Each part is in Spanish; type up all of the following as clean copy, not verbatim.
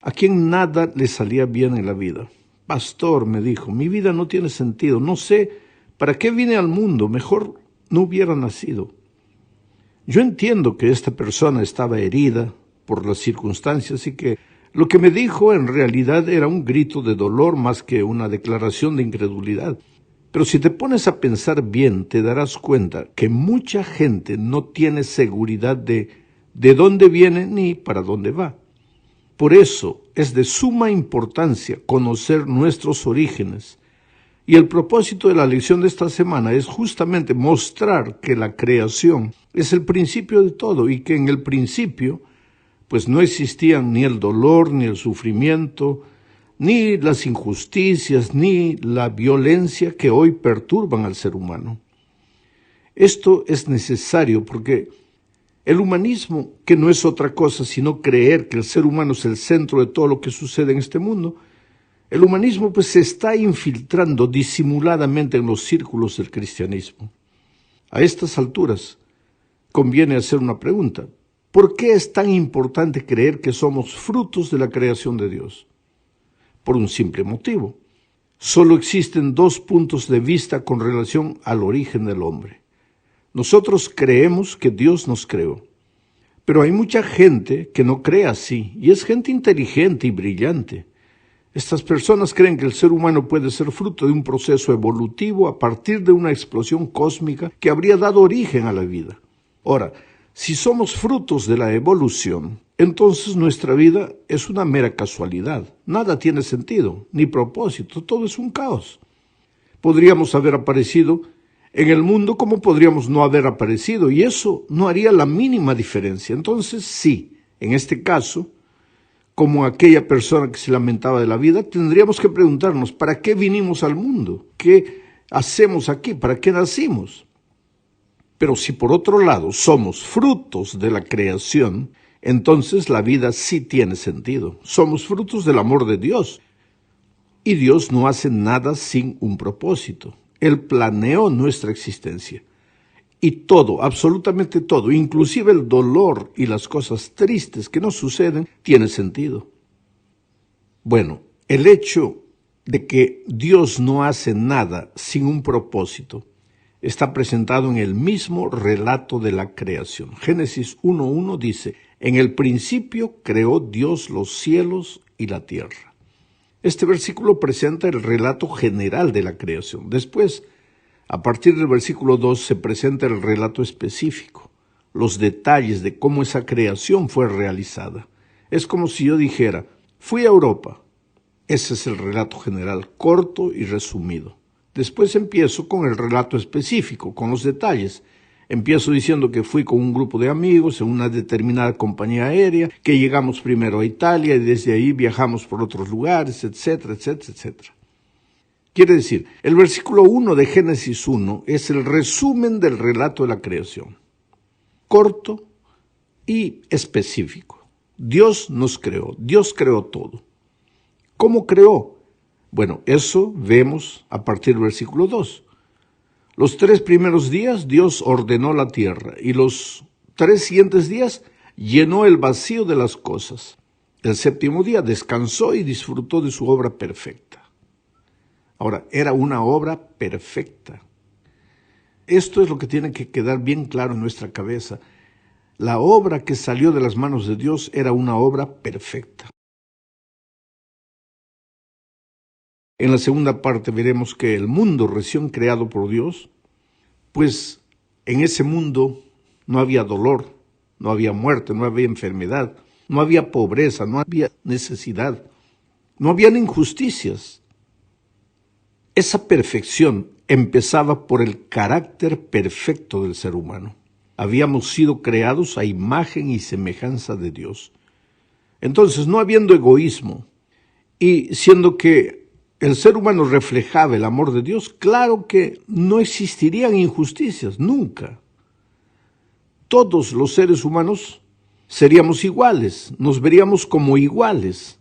a quien nada le salía bien en la vida. Pastor, me dijo, mi vida no tiene sentido, no sé para qué vine al mundo, mejor no hubiera nacido. Yo entiendo que esta persona estaba herida por las circunstancias y que lo que me dijo en realidad era un grito de dolor más que una declaración de incredulidad. Pero si te pones a pensar bien, te darás cuenta que mucha gente no tiene seguridad de dónde viene ni para dónde va. Por eso es de suma importancia conocer nuestros orígenes. Y el propósito de la lección de esta semana es justamente mostrar que la creación es el principio de todo y que en el principio pues no existían ni el dolor, ni el sufrimiento, ni las injusticias, ni la violencia que hoy perturban al ser humano. Esto es necesario porque el humanismo, que no es otra cosa sino creer que el ser humano es el centro de todo lo que sucede en este mundo, el humanismo pues se está infiltrando disimuladamente en los círculos del cristianismo. A estas alturas conviene hacer una pregunta. ¿Por qué es tan importante creer que somos frutos de la creación de Dios? Por un simple motivo. Solo existen dos puntos de vista con relación al origen del hombre. Nosotros creemos que Dios nos creó, pero hay mucha gente que no cree así, y es gente inteligente y brillante. Estas personas creen que el ser humano puede ser fruto de un proceso evolutivo a partir de una explosión cósmica que habría dado origen a la vida. Ahora, si somos frutos de la evolución, entonces nuestra vida es una mera casualidad. Nada tiene sentido, ni propósito, todo es un caos. Podríamos haber aparecido en el mundo como podríamos no haber aparecido, y eso no haría la mínima diferencia. Entonces, sí, en este caso, como aquella persona que se lamentaba de la vida, tendríamos que preguntarnos, ¿para qué vinimos al mundo? ¿Qué hacemos aquí? ¿Para qué nacimos? Pero si por otro lado somos frutos de la creación, entonces la vida sí tiene sentido. Somos frutos del amor de Dios. Y Dios no hace nada sin un propósito. Él planeó nuestra existencia. Y todo, absolutamente todo, inclusive el dolor y las cosas tristes que nos suceden, tiene sentido. Bueno, el hecho de que Dios no hace nada sin un propósito está presentado en el mismo relato de la creación. Génesis 1:1 dice, en el principio creó Dios los cielos y la tierra. Este versículo presenta el relato general de la creación. Después, a partir del versículo 2 se presenta el relato específico, los detalles de cómo esa creación fue realizada. Es como si yo dijera, fui a Europa. Ese es el relato general, corto y resumido. Después empiezo con el relato específico, con los detalles. Empiezo diciendo que fui con un grupo de amigos en una determinada compañía aérea, que llegamos primero a Italia y desde ahí viajamos por otros lugares, etcétera, etcétera, etcétera. Quiere decir, el versículo 1 de Génesis 1 es el resumen del relato de la creación. Corto y específico. Dios nos creó, Dios creó todo. ¿Cómo creó? Bueno, eso vemos a partir del versículo 2. Los 3 primeros días Dios ordenó la tierra y los 3 siguientes días llenó el vacío de las cosas. El 7º día descansó y disfrutó de su obra perfecta. Ahora, era una obra perfecta. Esto es lo que tiene que quedar bien claro en nuestra cabeza. La obra que salió de las manos de Dios era una obra perfecta. En la segunda parte veremos que el mundo recién creado por Dios, pues en ese mundo no había dolor, no había muerte, no había enfermedad, no había pobreza, no había necesidad, no habían injusticias. Esa perfección empezaba por el carácter perfecto del ser humano. Habíamos sido creados a imagen y semejanza de Dios. Entonces, no habiendo egoísmo y siendo que el ser humano reflejaba el amor de Dios, claro que no existirían injusticias, nunca. Todos los seres humanos seríamos iguales, nos veríamos como iguales.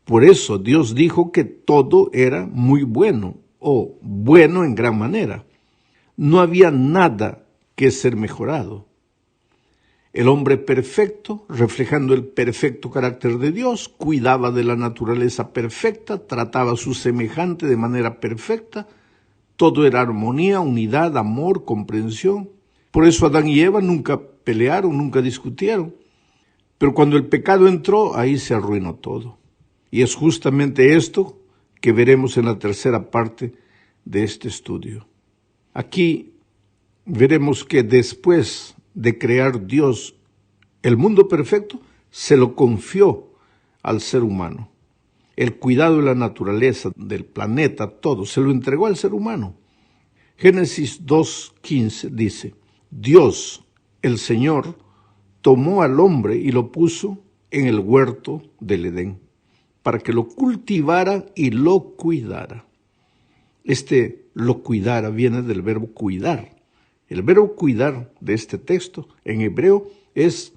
Por eso Dios dijo que todo era muy bueno, o bueno en gran manera. No había nada que ser mejorado. El hombre perfecto, reflejando el perfecto carácter de Dios, cuidaba de la naturaleza perfecta, trataba a su semejante de manera perfecta. Todo era armonía, unidad, amor, comprensión. Por eso Adán y Eva nunca pelearon, nunca discutieron. Pero cuando el pecado entró, ahí se arruinó todo. Y es justamente esto que veremos en la tercera parte de este estudio. Aquí veremos que después de crear Dios el mundo perfecto, se lo confió al ser humano. El cuidado de la naturaleza, del planeta, todo, se lo entregó al ser humano. Génesis 2:15 dice, Dios, el Señor, tomó al hombre y lo puso en el huerto del Edén, para que lo cultivara y lo cuidara. Lo cuidara viene del verbo cuidar. El verbo cuidar de este texto en hebreo es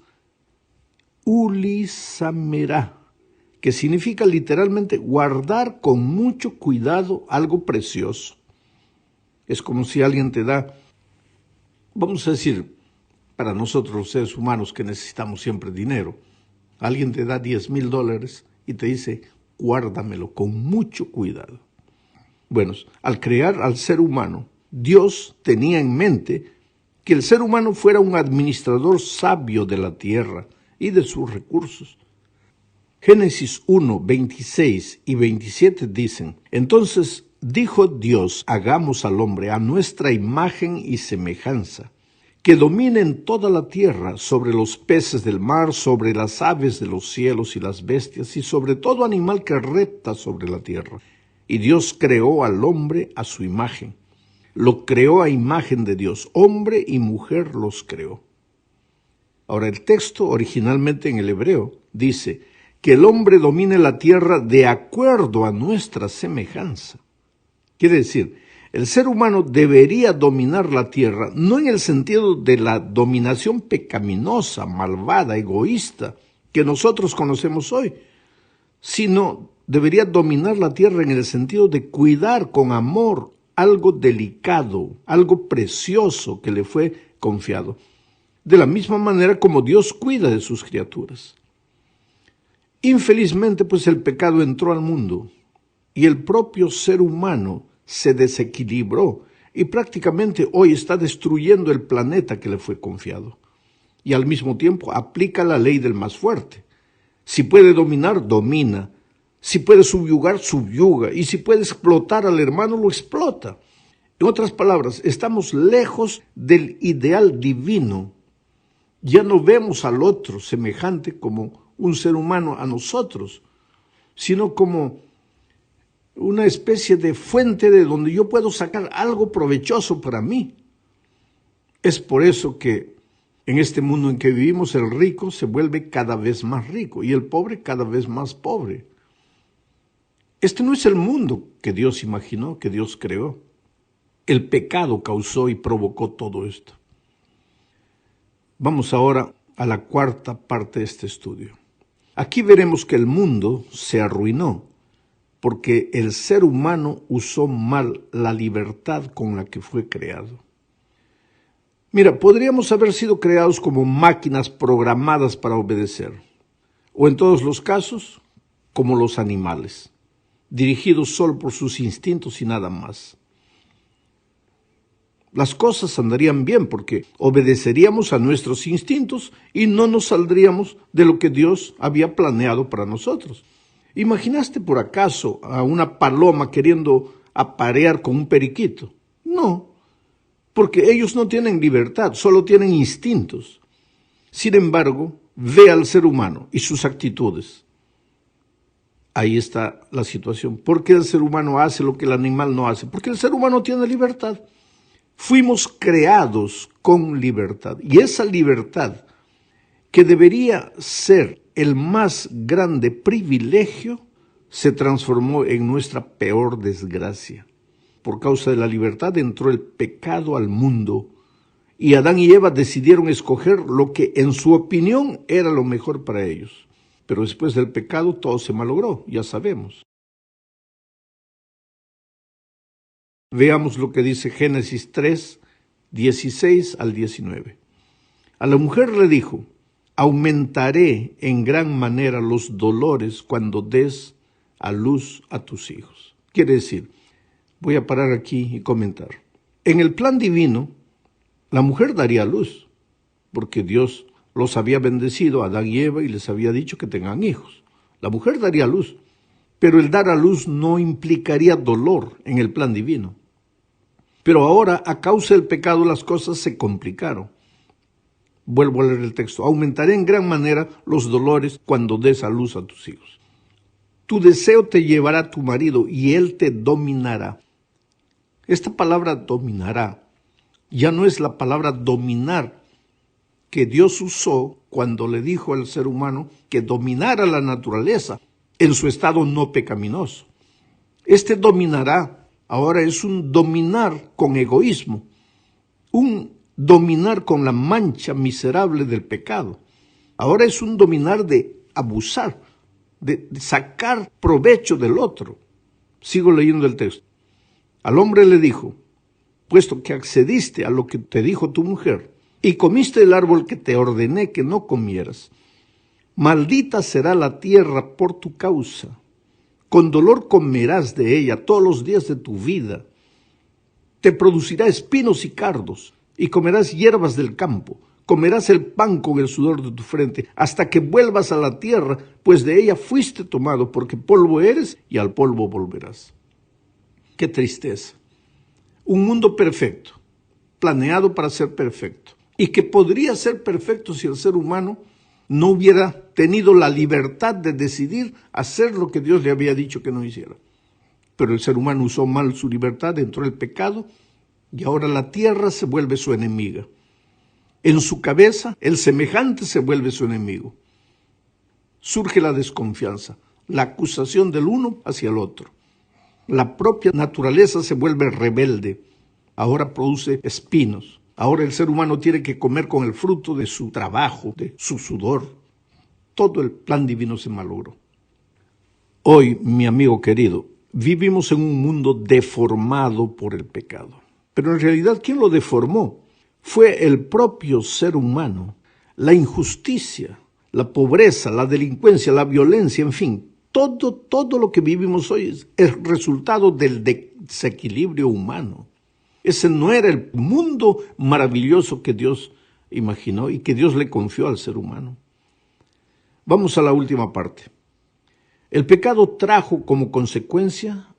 ulisamerá, que significa literalmente guardar con mucho cuidado algo precioso. Es como si alguien te da, vamos a decir, para nosotros los seres humanos que necesitamos siempre dinero, alguien te da $10,000 y te dice, guárdamelo con mucho cuidado. Bueno, al crear al ser humano, Dios tenía en mente que el ser humano fuera un administrador sabio de la tierra y de sus recursos. Génesis 1, 26 y 27 dicen, entonces dijo Dios, hagamos al hombre a nuestra imagen y semejanza, que dominen toda la tierra, sobre los peces del mar, sobre las aves de los cielos y las bestias, y sobre todo animal que repta sobre la tierra. Y Dios creó al hombre a su imagen. Lo creó a imagen de Dios, hombre y mujer los creó. Ahora, el texto originalmente en el hebreo dice que el hombre domine la tierra de acuerdo a nuestra semejanza. Quiere decir, el ser humano debería dominar la tierra, no en el sentido de la dominación pecaminosa, malvada, egoísta, que nosotros conocemos hoy, sino debería dominar la tierra en el sentido de cuidar con amor algo delicado, algo precioso que le fue confiado. De la misma manera como Dios cuida de sus criaturas. Infelizmente, pues el pecado entró al mundo y el propio ser humano se desequilibró y prácticamente hoy está destruyendo el planeta que le fue confiado. Y al mismo tiempo aplica la ley del más fuerte. Si puede dominar, domina. Si puede subyugar, subyuga. Y si puede explotar al hermano, lo explota. En otras palabras, estamos lejos del ideal divino. Ya no vemos al otro semejante como un ser humano a nosotros, sino como una especie de fuente de donde yo puedo sacar algo provechoso para mí. Es por eso que en este mundo en que vivimos el rico se vuelve cada vez más rico y el pobre cada vez más pobre. Este no es el mundo que Dios imaginó, que Dios creó. El pecado causó y provocó todo esto. Vamos ahora a la cuarta parte de este estudio. Aquí veremos que el mundo se arruinó porque el ser humano usó mal la libertad con la que fue creado. Mira, podríamos haber sido creados como máquinas programadas para obedecer, o en todos los casos, como los animales, dirigidos solo por sus instintos y nada más. Las cosas andarían bien porque obedeceríamos a nuestros instintos y no nos saldríamos de lo que Dios había planeado para nosotros. ¿Imaginaste por acaso a una paloma queriendo aparear con un periquito? No, porque ellos no tienen libertad, solo tienen instintos. Sin embargo, ve al ser humano y sus actitudes. Ahí está la situación. ¿Por qué el ser humano hace lo que el animal no hace? Porque el ser humano tiene libertad. Fuimos creados con libertad. Y esa libertad, que debería ser el más grande privilegio, se transformó en nuestra peor desgracia. Por causa de la libertad entró el pecado al mundo y Adán y Eva decidieron escoger lo que en su opinión era lo mejor para ellos. Pero después del pecado todo se malogró, ya sabemos. Veamos lo que dice Génesis 3, 16 al 19. A la mujer le dijo, aumentaré en gran manera los dolores cuando des a luz a tus hijos. Quiere decir, voy a parar aquí y comentar. En el plan divino, la mujer daría a luz, porque Dios los había bendecido, Adán y Eva, y les había dicho que tengan hijos. La mujer daría a luz, pero el dar a luz no implicaría dolor en el plan divino. Pero ahora, a causa del pecado, las cosas se complicaron. Vuelvo a leer el texto. Aumentaré en gran manera los dolores cuando des a luz a tus hijos. Tu deseo te llevará a tu marido y él te dominará. Esta palabra dominará ya no es la palabra dominar que Dios usó cuando le dijo al ser humano que dominara la naturaleza en su estado no pecaminoso. Este dominará ahora es un dominar con egoísmo, un dominar con la mancha miserable del pecado. Ahora es un dominar de abusar, de sacar provecho del otro. Sigo leyendo el texto. Al hombre le dijo, puesto que accediste a lo que te dijo tu mujer y comiste el árbol que te ordené que no comieras, maldita será la tierra por tu causa. Con dolor comerás de ella todos los días de tu vida. Te producirá espinos y cardos, y comerás hierbas del campo. Comerás el pan con el sudor de tu frente, hasta que vuelvas a la tierra, pues de ella fuiste tomado, porque polvo eres y al polvo volverás. Qué tristeza. Un mundo perfecto, planeado para ser perfecto, y que podría ser perfecto si el ser humano no hubiera tenido la libertad de decidir hacer lo que Dios le había dicho que no hiciera. Pero el ser humano usó mal su libertad, entró el pecado, y ahora la tierra se vuelve su enemiga. En su cabeza, el semejante se vuelve su enemigo. Surge la desconfianza, la acusación del uno hacia el otro. La propia naturaleza se vuelve rebelde. Ahora produce espinos. Ahora el ser humano tiene que comer con el fruto de su trabajo, de su sudor. Todo el plan divino se malogró. Hoy, mi amigo querido, vivimos en un mundo deformado por el pecado. Pero en realidad, ¿quién lo deformó? Fue el propio ser humano. La injusticia, la pobreza, la delincuencia, la violencia, en fin, todo lo que vivimos hoy es el resultado del desequilibrio humano. Ese no era el mundo maravilloso que Dios imaginó y que Dios le confió al ser humano. Vamos a la última parte. El pecado trajo como consecuencia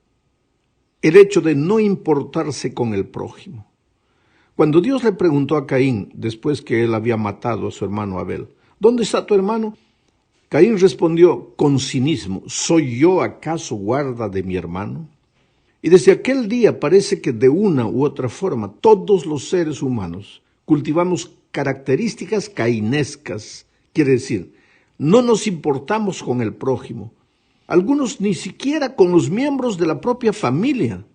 el hecho de no importarse con el prójimo. Cuando Dios le preguntó a Caín, después que él había matado a su hermano Abel, ¿dónde está tu hermano? Caín respondió con cinismo, ¿soy yo acaso guarda de mi hermano? Y desde aquel día parece que de una u otra forma todos los seres humanos cultivamos características cainescas, quiere decir, no nos importamos con el prójimo, algunos ni siquiera con los miembros de la propia familia.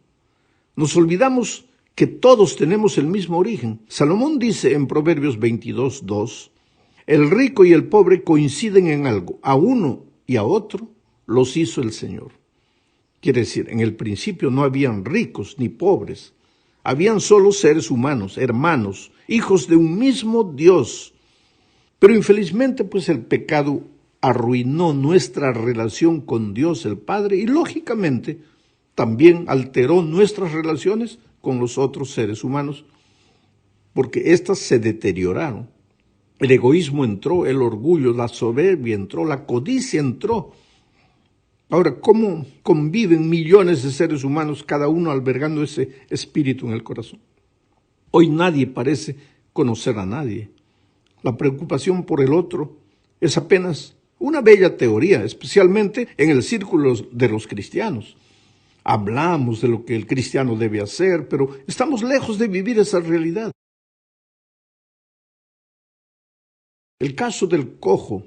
Nos olvidamos que todos tenemos el mismo origen. Salomón dice en Proverbios 22:2, el rico y el pobre coinciden en algo, a uno y a otro los hizo el Señor. Quiere decir, en el principio no habían ricos ni pobres, habían solo seres humanos, hermanos, hijos de un mismo Dios. Pero infelizmente, pues el pecado arruinó nuestra relación con Dios el Padre y lógicamente también alteró nuestras relaciones con los otros seres humanos, porque éstas se deterioraron. El egoísmo entró, el orgullo, la soberbia entró, la codicia entró. Ahora, ¿cómo conviven millones de seres humanos, cada uno albergando ese espíritu en el corazón? Hoy nadie parece conocer a nadie. La preocupación por el otro es apenas una bella teoría, especialmente en el círculo de los cristianos. Hablamos de lo que el cristiano debe hacer, pero estamos lejos de vivir esa realidad. El caso del cojo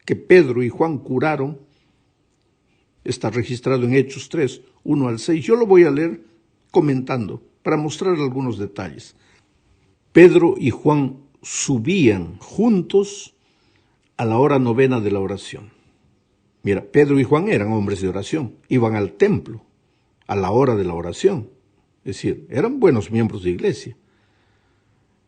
que Pedro y Juan curaron está registrado en Hechos 3, 1 al 6. Yo lo voy a leer comentando para mostrar algunos detalles. Pedro y Juan subían juntos a la hora novena de la oración. Mira, Pedro y Juan eran hombres de oración, iban al templo a la hora de la oración. Es decir, eran buenos miembros de iglesia.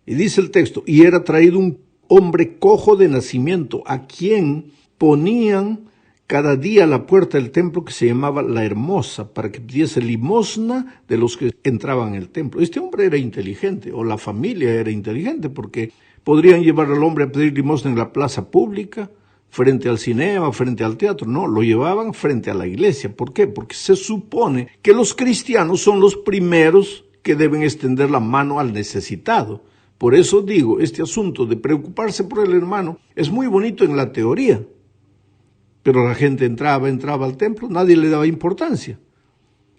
Y dice el texto, y era traído un hombre cojo de nacimiento, a quien ponían cada día a la puerta del templo, que se llamaba La Hermosa, para que pidiese limosna de los que entraban en el templo. Este hombre era inteligente, o la familia era inteligente, porque podrían llevar al hombre a pedir limosna en la plaza pública, frente al cinema, frente al teatro. No, lo llevaban frente a la iglesia. ¿Por qué? Porque se supone que los cristianos son los primeros que deben extender la mano al necesitado. Por eso digo, este asunto de preocuparse por el hermano es muy bonito en la teoría, pero la gente entraba al templo, nadie le daba importancia.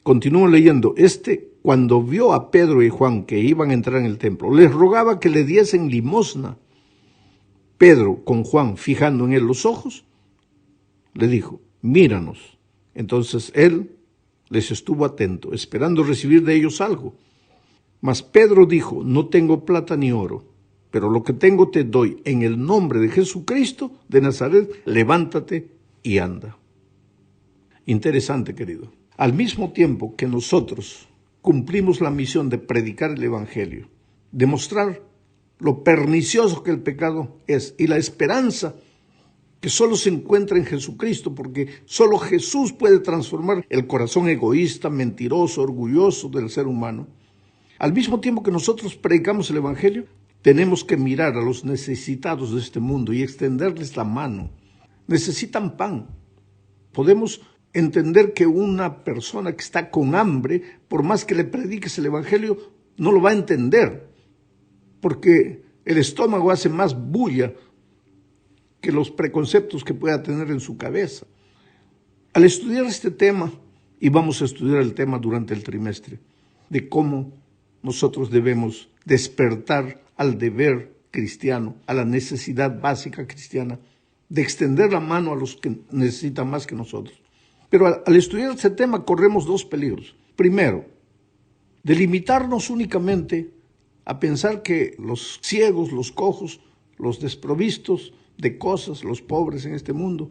Continúo leyendo. Cuando vio a Pedro y Juan que iban a entrar en el templo, les rogaba que le diesen limosna. Pedro, con Juan fijando en él los ojos, le dijo, míranos. Entonces él les estuvo atento, esperando recibir de ellos algo. Mas Pedro dijo, no tengo plata ni oro, pero lo que tengo te doy. En el nombre de Jesucristo de Nazaret, levántate y anda. Interesante, querido. Al mismo tiempo que nosotros cumplimos la misión de predicar el Evangelio, demostrar lo pernicioso que el pecado es y la esperanza que solo se encuentra en Jesucristo, porque solo Jesús puede transformar el corazón egoísta, mentiroso, orgulloso del ser humano. Al mismo tiempo que nosotros predicamos el Evangelio, tenemos que mirar a los necesitados de este mundo y extenderles la mano. Necesitan pan. Podemos entender que una persona que está con hambre, por más que le prediques el Evangelio, no lo va a entender, porque el estómago hace más bulla que los preconceptos que pueda tener en su cabeza. Al estudiar este tema, y vamos a estudiar el tema durante el trimestre, de cómo nosotros debemos despertar al deber cristiano, a la necesidad básica cristiana, de extender la mano a los que necesitan más que nosotros. Pero al estudiar este tema corremos dos peligros. Primero, de limitarnos únicamente a pensar que los ciegos, los cojos, los desprovistos de cosas, los pobres en este mundo,